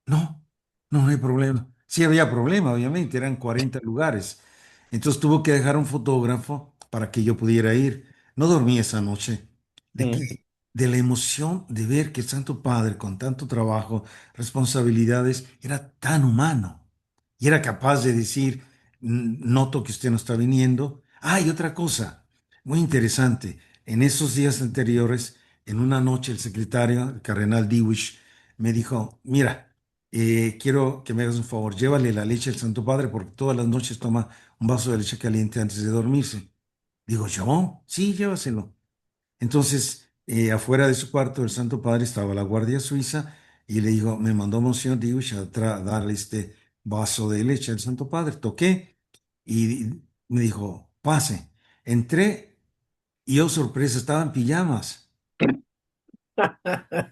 no, no, no hay problema. Sí había problema, obviamente, eran 40 lugares. Entonces tuvo que dejar un fotógrafo para que yo pudiera ir. No dormí esa noche. ¿De mm, qué? De la emoción de ver que el Santo Padre, con tanto trabajo, responsabilidades, era tan humano y era capaz de decir, Noto que usted no está viniendo". Ah, y otra cosa, muy interesante. En esos días anteriores, en una noche, el secretario, el cardenal Dewich, me dijo, mira, quiero que me hagas un favor, llévale la leche al Santo Padre porque todas las noches toma un vaso de leche caliente antes de dormirse. Digo, ¿yo? Sí, llévaselo. Entonces, afuera de su cuarto, el Santo Padre estaba la Guardia Suiza y le dijo, me mandó Monseñor Dios a darle este vaso de leche al Santo Padre. Toqué y me dijo, pase. Entré y oh, sorpresa, estaba en pijamas.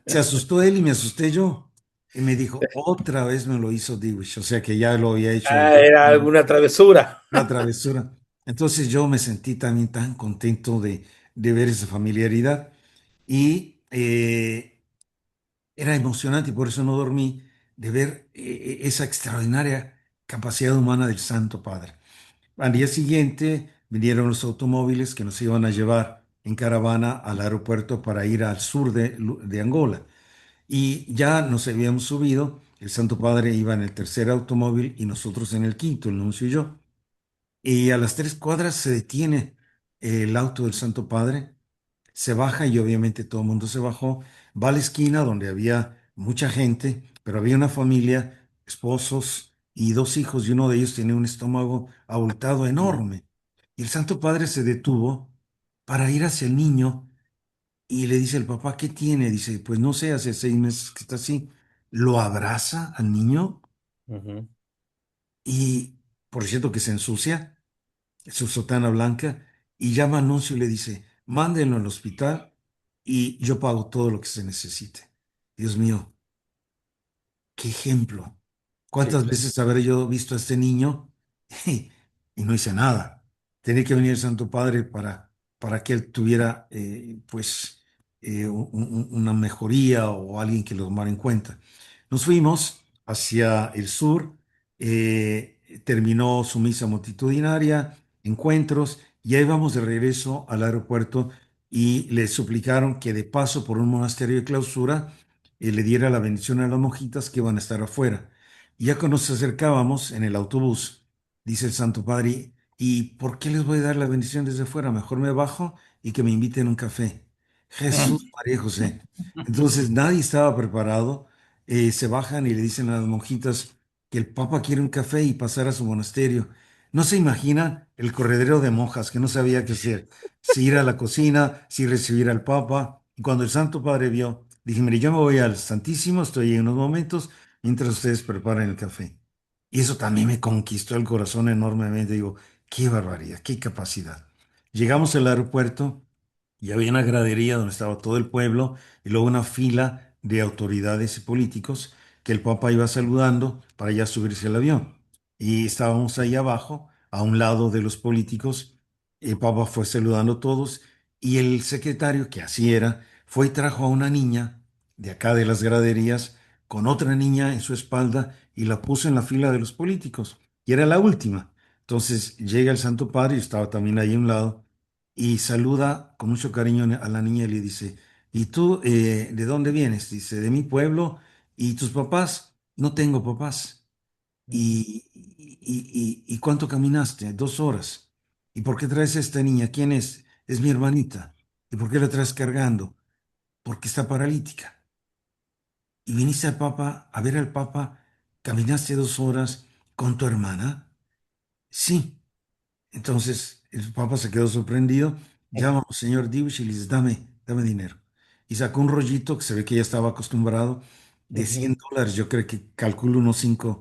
Se asustó él y me asusté yo. Y me dijo, otra vez me lo hizo Dios. O sea que ya lo había hecho Ah, era alguna travesura. una travesura. Entonces yo me sentí también tan contento de ver esa familiaridad. Y era emocionante y por eso no dormí de ver esa extraordinaria capacidad humana del Santo Padre. Al día siguiente vinieron los automóviles que nos iban a llevar en caravana al aeropuerto para ir al sur de Angola. Y ya nos habíamos subido, el Santo Padre iba en el tercer automóvil y nosotros en el quinto, el nuncio y yo. Y a las 3 cuadras se detiene el auto del Santo Padre, se baja y obviamente todo el mundo se bajó, va a la esquina donde había mucha gente, pero había una familia, esposos y 2 hijos, y uno de ellos tenía un estómago abultado enorme. Y el Santo Padre se detuvo para ir hacia el niño y le dice el papá, ¿qué tiene? Dice, pues no sé, hace 6 meses que está así. Lo abraza al niño Ujú. y, por cierto, que se ensucia su sotana blanca y llama a Anuncio y le dice, mándenlo al hospital y yo pago todo lo que se necesite. Dios mío, qué ejemplo. Sí, ¿Cuántas claro. veces habré yo visto a este niño y no hice nada? Tenía que venir el Santo Padre para que él tuviera, pues, una mejoría o alguien que lo tomara en cuenta. Nos fuimos hacia el sur, terminó su misa multitudinaria, encuentros, y ahí vamos de regreso al aeropuerto y le suplicaron que de paso por un monasterio de clausura, le diera la bendición a las monjitas que iban a estar afuera. Y ya cuando nos acercábamos en el autobús, dice el Santo Padre, ¿y por qué les voy a dar la bendición desde fuera? Mejor me bajo y que me inviten a un café. Jesús, María y José. Entonces nadie estaba preparado. Se bajan y le dicen a las monjitas que el Papa quiere un café y pasar a su monasterio. No se imagina el corredero de monjas que no sabía qué hacer, si ir a la cocina, si recibir al Papa. Y cuando el Santo Padre vio, dije, mire, yo me voy al Santísimo, estoy en unos momentos mientras ustedes preparan el café. Y eso también me conquistó el corazón enormemente. Digo, qué barbaridad, qué capacidad. Llegamos al aeropuerto y había una gradería donde estaba todo el pueblo y luego una fila de autoridades y políticos que el Papa iba saludando para ya subirse al avión. Y estábamos ahí abajo, a un lado de los políticos. El Papa fue saludando a todos y el secretario, que así era, fue y trajo a una niña de acá de las graderías con otra niña en su espalda y la puso en la fila de los políticos. Y era la última. Entonces llega el Santo Padre, y estaba también ahí a un lado, y saluda con mucho cariño a la niña y le dice, ¿y tú de dónde vienes? Dice, de mi pueblo. ¿Y tus papás? No tengo papás. ¿Y cuánto caminaste? 2 horas. ¿Y por qué traes a esta niña? ¿Quién es? Es mi hermanita. ¿Y por qué la traes cargando? Porque está paralítica. ¿Y viniste al Papa a ver al Papa? ¿Caminaste 2 horas con tu hermana? Sí. Entonces el Papa se quedó sorprendido, llama al señor Divis y le dice, dame dinero. Y sacó un rollito que se ve que ya estaba acostumbrado de Ujú. $100. Yo creo que calculo unos 5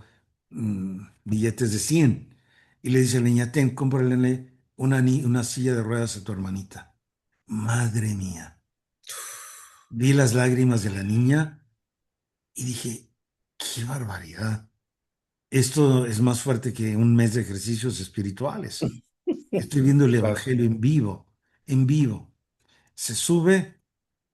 billetes de 100. Y le dice a la niña, ten, cómprale una silla de ruedas a tu hermanita. Madre mía. Vi las lágrimas de la niña y dije, qué barbaridad. Esto es más fuerte que un mes de ejercicios espirituales. Estoy viendo el Claro. Evangelio en vivo, en vivo. Se sube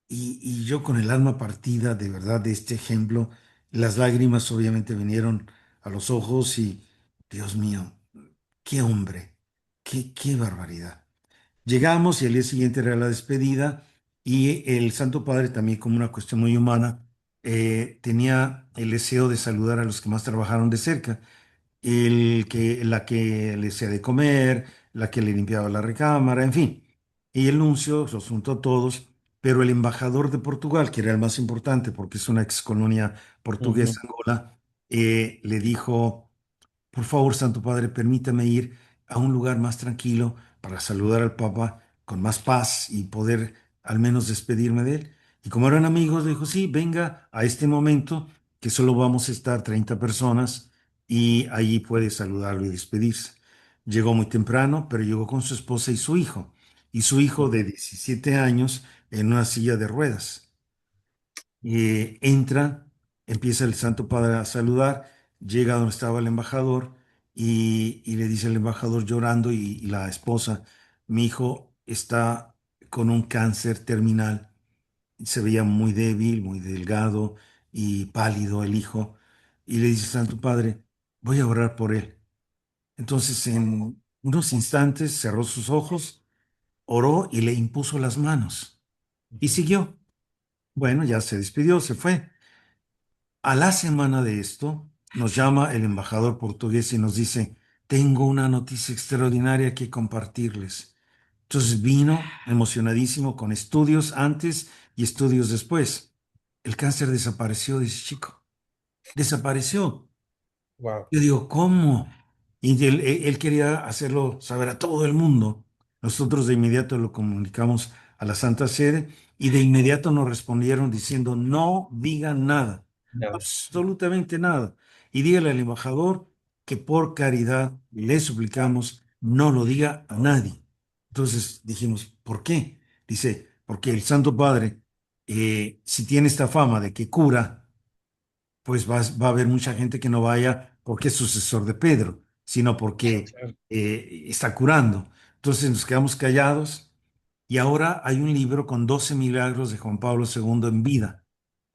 y yo con el alma partida de verdad de este ejemplo, las lágrimas obviamente vinieron a los ojos y, Dios mío, qué hombre, qué barbaridad. Llegamos y al día siguiente era la despedida y el Santo Padre también como una cuestión muy humana, tenía el deseo de saludar a los que más trabajaron de cerca la que le hacía de comer, la que le limpiaba la recámara, en fin. Y el nuncio los juntó a todos, pero el embajador de Portugal, que era el más importante porque es una ex colonia Ujú. portuguesa, Angola, le dijo: por favor, Santo Padre, permítame ir a un lugar más tranquilo para saludar al Papa con más paz y poder al menos despedirme de él. Y como eran amigos, le dijo: sí, venga a este momento, que solo vamos a estar 30 personas y allí puede saludarlo y despedirse. Llegó muy temprano, pero llegó con su esposa y su hijo. Y su hijo de 17 años en una silla de ruedas. Entra, empieza el Santo Padre a saludar, llega donde estaba el embajador y le dice al embajador llorando y la esposa: mi hijo está con un cáncer terminal. Se veía muy débil, muy delgado y pálido el hijo. Y le dice: Santo Padre, voy a orar por él. Entonces, en unos instantes cerró sus ojos, oró y le impuso las manos y Ujú. siguió. Bueno, ya se despidió, se fue. A la semana de esto, nos llama el embajador portugués y nos dice: tengo una noticia extraordinaria que compartirles. Entonces vino emocionadísimo con estudios antes y estudios después. El cáncer desapareció, dice chico. Desapareció. Wow. Yo digo: ¿cómo? Y él quería hacerlo saber a todo el mundo. Nosotros de inmediato lo comunicamos a la Santa Sede y de inmediato nos respondieron diciendo: no digan nada, Nada. absolutamente nada. Y dígale al embajador que por caridad le suplicamos no lo diga a nadie. Entonces dijimos: ¿por qué? Dice: porque el Santo Padre, si tiene esta fama de que cura, pues va a haber mucha gente que no vaya porque es sucesor de Pedro, sino porque Claro. está curando. Entonces nos quedamos callados y ahora hay un libro con 12 milagros de Juan Pablo II en vida,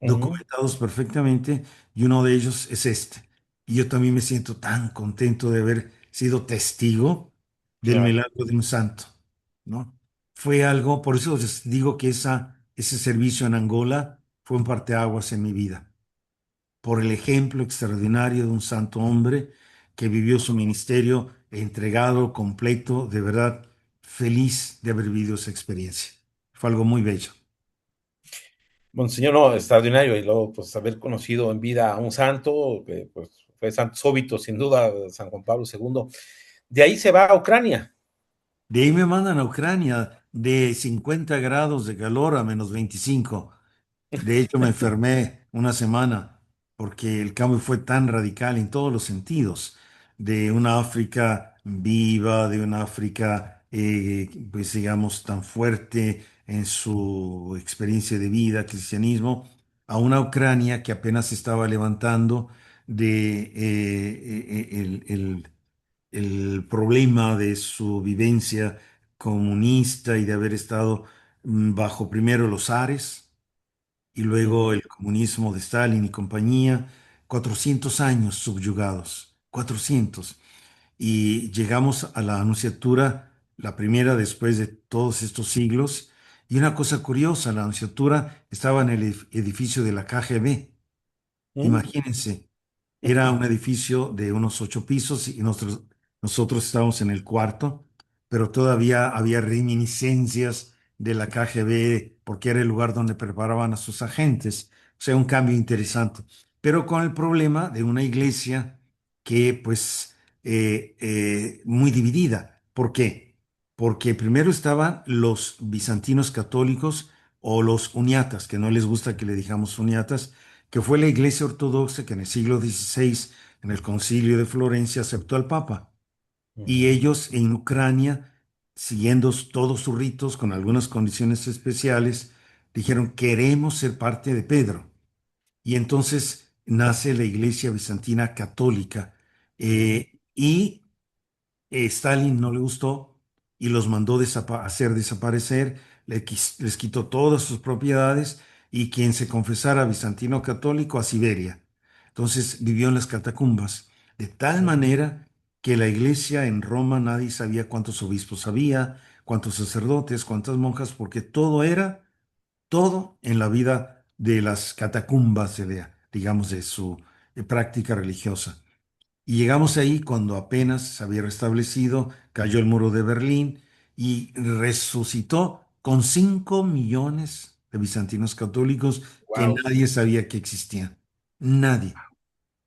Ujú. documentados perfectamente, y uno de ellos es este. Y yo también me siento tan contento de haber sido testigo del Claro. milagro de un santo, ¿no? Fue algo, por eso les digo que ese servicio en Angola fue un parteaguas en mi vida, por el ejemplo extraordinario de un santo hombre que vivió su ministerio entregado, completo, de verdad feliz de haber vivido esa experiencia. Fue algo muy bello. Monseñor, no, extraordinario. Y luego, pues, haber conocido en vida a un santo, que pues fue santo súbito, sin duda, San Juan Pablo II. De ahí se va a Ucrania. De ahí me mandan a Ucrania de 50 grados de calor a -25. De hecho, me enfermé una semana porque el cambio fue tan radical en todos los sentidos, de una África viva, de una África, pues digamos, tan fuerte en su experiencia de vida, cristianismo, a una Ucrania que apenas se estaba levantando de el problema de su vivencia comunista y de haber estado bajo primero los zares y luego Ujú. el comunismo de Stalin y compañía, 400 años subyugados, 400. Y llegamos a la Anunciatura, la primera después de todos estos siglos. Y una cosa curiosa: la Anunciatura estaba en el edificio de la KGB. Mm. Imagínense, era un edificio de unos 8 pisos y nosotros estábamos en el cuarto, pero todavía había reminiscencias de la KGB porque era el lugar donde preparaban a sus agentes. O sea, un cambio interesante, pero con el problema de una iglesia que, pues, muy dividida. ¿Por qué? Porque primero estaban los bizantinos católicos o los uniatas, que no les gusta que le digamos uniatas, que fue la Iglesia Ortodoxa que en el siglo XVI, en el Concilio de Florencia, aceptó al Papa. Y Ujú. ellos en Ucrania, siguiendo todos sus ritos con algunas condiciones especiales, dijeron: queremos ser parte de Pedro. Y entonces nace la Iglesia Bizantina Católica. Ujú. Y Stalin no le gustó y los mandó hacer desaparecer, les quitó todas sus propiedades y quien se confesara bizantino católico a Siberia. Entonces vivió en las catacumbas, de tal Ujú. manera que la iglesia en Roma nadie sabía cuántos obispos había, cuántos sacerdotes, cuántas monjas, porque todo era, todo en la vida de las catacumbas, digamos, de su práctica religiosa. Y llegamos ahí cuando apenas se había restablecido, cayó el muro de Berlín y resucitó con 5 millones de bizantinos católicos que Wow. nadie sabía que existían. Nadie.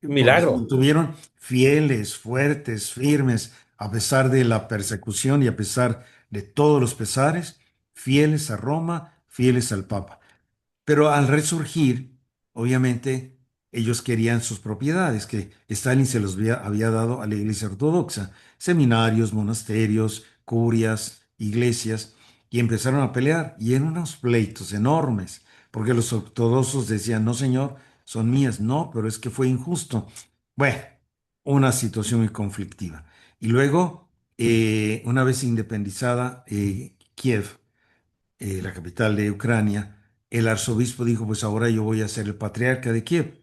porque se milagro. mantuvieron fieles, fuertes, firmes, a pesar de la persecución y a pesar de todos los pesares, fieles a Roma, fieles al Papa. Pero al resurgir, obviamente, ellos querían sus propiedades, que Stalin se los había dado a la Iglesia Ortodoxa, seminarios, monasterios, curias, iglesias, y empezaron a pelear, y eran unos pleitos enormes, porque los ortodoxos decían, no, señor, son mías, no, pero es que fue injusto. Bueno, una situación muy conflictiva. Y luego, una vez independizada Kiev, la capital de Ucrania, el arzobispo dijo, pues ahora yo voy a ser el patriarca de Kiev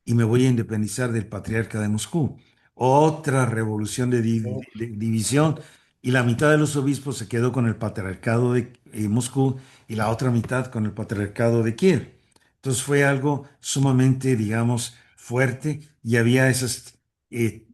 y me voy a independizar del patriarca de Moscú. Otra revolución de, de división, y la mitad de los obispos se quedó con el patriarcado de Moscú y la otra mitad con el patriarcado de Kiev. Entonces fue algo sumamente, digamos, fuerte, y había esas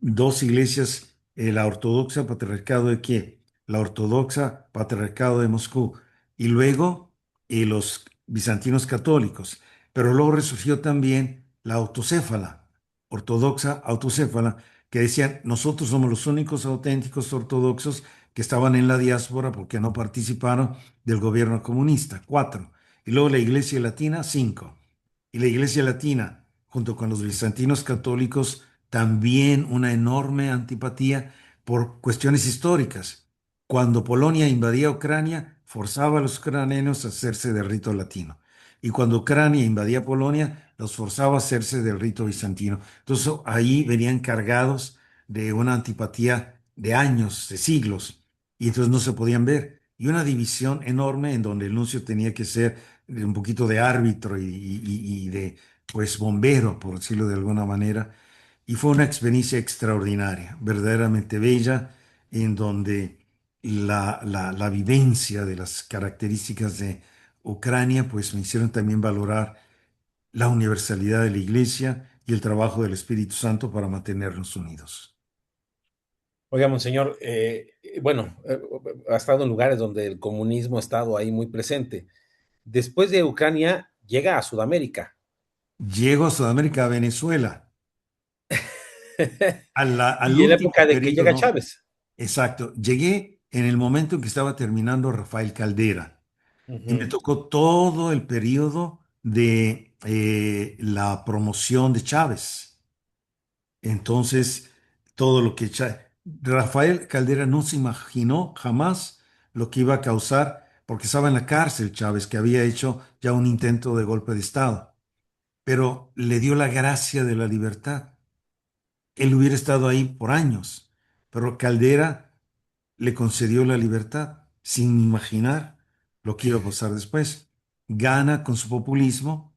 dos iglesias, la ortodoxa patriarcado de Kiev, la ortodoxa patriarcado de Moscú, y luego los bizantinos católicos. Pero luego resurgió también la autocéfala, ortodoxa autocéfala, que decían, nosotros somos los únicos auténticos ortodoxos que estaban en la diáspora porque no participaron del gobierno comunista, cuatro. Y luego la Iglesia Latina, cinco. Y la Iglesia Latina, junto con los bizantinos católicos, también una enorme antipatía por cuestiones históricas. Cuando Polonia invadía Ucrania, forzaba a los ucranianos a hacerse del rito latino. Y cuando Ucrania invadía Polonia, los forzaba a hacerse del rito bizantino. Entonces ahí venían cargados de una antipatía de años, de siglos, y entonces no se podían ver. Y una división enorme en donde el nuncio tenía que ser un poquito de árbitro y de, pues, bombero, por decirlo de alguna manera. Y fue una experiencia extraordinaria, verdaderamente bella, en donde la vivencia de las características de Ucrania, pues me hicieron también valorar la universalidad de la Iglesia y el trabajo del Espíritu Santo para mantenernos unidos. Oiga, monseñor, bueno, ha estado en lugares donde el comunismo ha estado ahí muy presente. Después de Ucrania, llega a Sudamérica. Llego a Sudamérica, a Venezuela, al Y en la último época de que llega periodo. Chávez. Exacto, llegué en el momento en que estaba terminando Rafael Caldera. Y me Ujú. tocó todo el periodo de la promoción de Chávez. Entonces, todo lo que Rafael Caldera no se imaginó jamás lo que iba a causar, porque estaba en la cárcel Chávez, que había hecho ya un intento de golpe de Estado, pero le dio la gracia de la libertad. Él hubiera estado ahí por años, pero Caldera le concedió la libertad sin imaginar lo que iba a pasar después. Gana con su populismo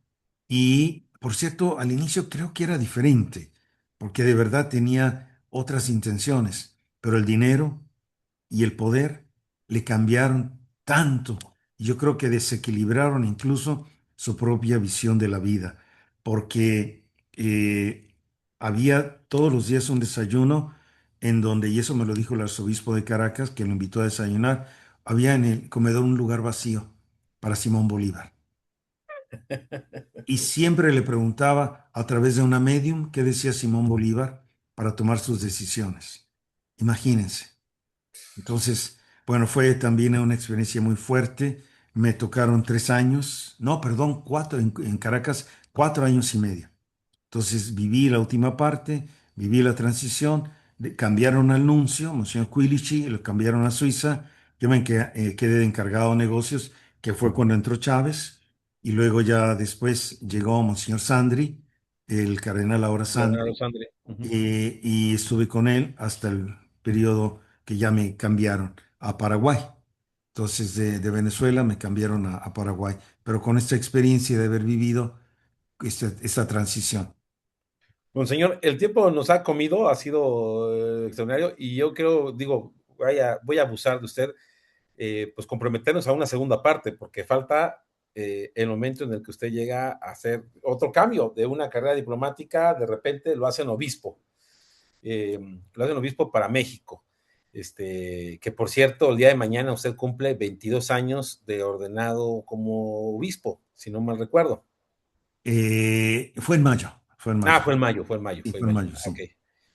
y, por cierto, al inicio creo que era diferente, porque de verdad tenía otras intenciones, pero el dinero y el poder le cambiaron tanto. Y yo creo que desequilibraron incluso su propia visión de la vida, porque eh, había todos los días un desayuno en donde, y eso me lo dijo el arzobispo de Caracas, que lo invitó a desayunar, había en el comedor un lugar vacío para Simón Bolívar. Y siempre le preguntaba a través de una medium qué decía Simón Bolívar para tomar sus decisiones. Imagínense. Entonces, bueno, fue también una experiencia muy fuerte. Me tocaron 3 años, no, perdón, cuatro en Caracas, 4 años y medio. Entonces viví la última parte, viví la transición, cambiaron al nuncio, Monsignor Quilici, lo cambiaron a Suiza. Yo quedé de encargado de negocios, que fue cuando entró Chávez, y luego ya después llegó Monsignor Sandri, el cardenal ahora Leonardo Sandri, Sandri. Ujú. y estuve con él hasta el periodo que ya me cambiaron a Paraguay. Entonces de Venezuela me cambiaron a Paraguay, pero con esta experiencia de haber vivido esta transición. Monseñor, el tiempo nos ha comido, ha sido extraordinario y yo creo, digo, vaya, voy a abusar de usted, pues comprometernos a una segunda parte, porque falta el momento en el que usted llega a hacer otro cambio de una carrera diplomática, de repente lo hacen obispo, lo hacen obispo para México. Que por cierto, el día de mañana usted cumple 22 años de ordenado como obispo, si no mal recuerdo. Fue en mayo. Fue en Ah, mayo. fue en mayo, fue en mayo, Sí, fue en fue en mayo. mayo, Ah, ok. sí.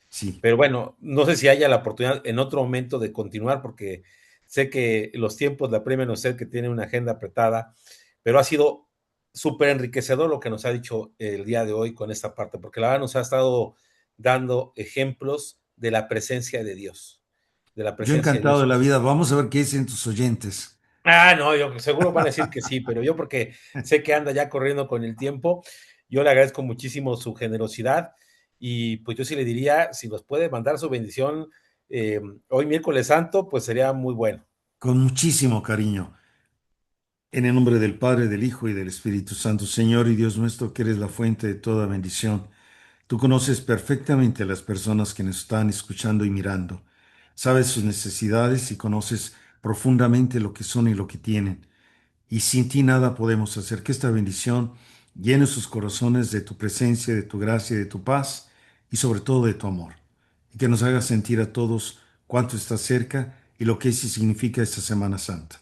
Sí. Pero bueno, no sé si haya la oportunidad en otro momento de continuar, porque sé que los tiempos la apremian a usted, que tiene una agenda apretada, pero ha sido súper enriquecedor lo que nos ha dicho el día de hoy con esta parte, porque la verdad nos ha estado dando ejemplos de la presencia de Dios, de la Yo presencia de encantado Dios. de la vida. Vamos a ver qué dicen tus oyentes. Ah, no, yo seguro van a decir que sí, pero yo porque sé que anda ya corriendo con el tiempo, yo le agradezco muchísimo su generosidad y pues yo sí le diría, si nos puede mandar su bendición hoy miércoles santo, pues sería muy bueno. Con muchísimo cariño. En el nombre del Padre, del Hijo y del Espíritu Santo, Señor y Dios nuestro, que eres la fuente de toda bendición. Tú conoces perfectamente a las personas que nos están escuchando y mirando. Sabes sus necesidades y conoces profundamente lo que son y lo que tienen. Y sin ti nada podemos hacer. Que esta bendición llene sus corazones de tu presencia, de tu gracia, de tu paz y sobre todo de tu amor. Y que nos haga sentir a todos cuánto está cerca y lo que eso significa esta Semana Santa.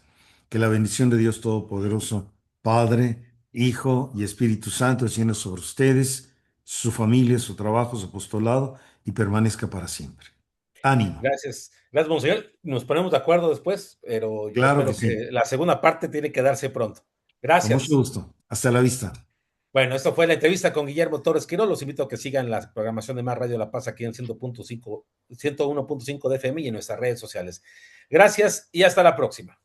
Que la bendición de Dios Todopoderoso, Padre, Hijo y Espíritu Santo descienda sobre ustedes, su familia, su trabajo, su apostolado y permanezca para siempre. Ánimo. Gracias, gracias, monseñor. Nos ponemos de acuerdo después, pero yo Claro que espero sí. que la segunda parte tiene que darse pronto. Con mucho Gracias. gusto. Hasta la vista. Bueno, esto fue la entrevista con Guillermo Torres Quirós. Los invito a que sigan la programación de Más Radio La Paz aquí en 100.5, 101.5 de FM y en nuestras redes sociales. Gracias y hasta la próxima.